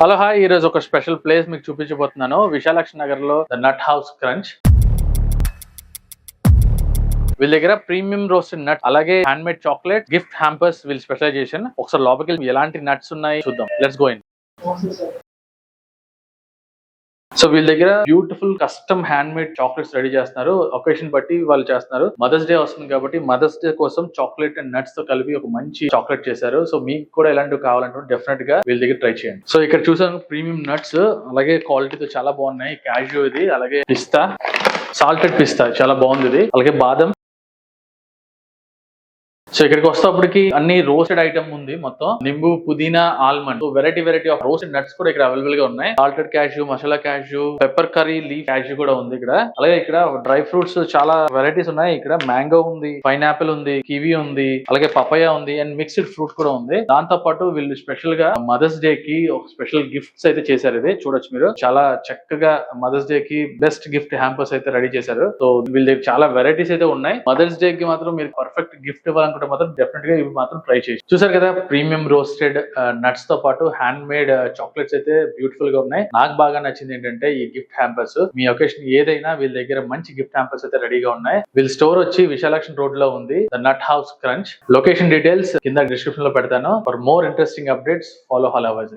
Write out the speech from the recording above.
Hello hi, ఈ రోజు ఒక స్పెషల్ ప్లేస్ మీకు చూపించబోతున్నాను. విశాలాక్షి నగర్ లో ద నట్ హౌస్ క్రంచ్. వీళ్ళ దగ్గర ప్రీమియం రోస్టెడ్ నట్ అలాగే hand made chocolate gift hampers వీళ్ళ స్పెషలైజేషన్. ఒకసారి లోపలికి వెళ్ళి ఎలాంటి నట్స్ ఉన్నాయి చూద్దాం. Let's go in. సో వీళ్ళ దగ్గర beautiful custom hand made chocolates ready చేస్తున్నారు. ఒకేషన్ బట్టి వాళ్ళు చేస్తున్నారు. మదర్స్ డే వస్తుంది కాబట్టి మదర్స్ డే కోసం చాక్లెట్ అండ్ నట్స్ తో కలిపి ఒక మంచి చాక్లెట్ చేశారు. సో మీకు కూడా ఇలాంటివి కావాలంటే డెఫినెట్ గా వీళ్ళ దగ్గర ట్రై చేయండి. సో ఇక్కడ చూసాను ప్రీమియం నట్స్ అలాగే క్వాలిటీతో చాలా బాగున్నాయి. క్యాష్యూ ఇది, అలాగే పిస్తా, సాల్టెడ్ పిస్తా చాలా బాగుంది ఇది, అలాగే బాదం. సో ఇక్కడికి వస్తేప్పటికి అన్ని రోస్టెడ్ ఐటమ్ ఉంది. మొత్తం నింబు, పుదీనా, almond, variety of roasted nuts కూడా ఇక్కడ అవైలబుల్ గా ఉన్నాయి. Salted cashew, masala cashew, pepper curry leaf cashew కూడా ఉంది ఇక్కడ. అలాగే ఇక్కడ డ్రై ఫ్రూట్స్ చాలా వెరైటీస్ ఉన్నాయి. ఇక్కడ మ్యాంగో ఉంది, పైనాపిల్ ఉంది, కివీ ఉంది, అలాగే పపాయ ఉంది అండ్ మిక్స్డ్ ఫ్రూట్ కూడా ఉంది. దాంతో పాటు వీళ్ళు స్పెషల్ గా మదర్స్ డే కి ఒక స్పెషల్ గిఫ్ట్స్ అయితే చేశారు. ఇది చూడొచ్చు మీరు. చాలా చక్కగా మదర్స్ డే కి బెస్ట్ గిఫ్ట్ హ్యాంపర్స్ అయితే రెడీ చేశారు. సో వీళ్ళ దగ్గర చాలా వెరైటీస్ అయితే ఉన్నాయి. మదర్స్ డే కి మాత్రం మీరు పర్ఫెక్ట్ గిఫ్ట్ ఇవ్వాలనుకుంటే మాత్రం డెఫినెట్ గా ఇవి మాత్రం ట్రై చేయండి. చూసారు కదా, ప్రీమియం రోస్టెడ్ నట్స్ తో పాటు హ్యాండ్ మేడ్ చాక్లెట్స్ అయితే బ్యూటిఫుల్ గా ఉన్నాయి. నాకు బాగా నచ్చింది ఏంటంటే ఈ గిఫ్ట్ హ్యాంపర్స్. మీ ఒకేషన్ ఏదైనా వీళ్ళ దగ్గర మంచి గిఫ్ట్ హ్యాంపర్స్ అయితే రెడీగా ఉన్నాయి. వీళ్ళ స్టోర్ వచ్చి విశాలాక్షి రోడ్ లో ఉంది, the nut house crunch. Location details కింద డిస్క్రిప్షన్ లో పెడతాను. For more interesting updates follow హలావాజ్.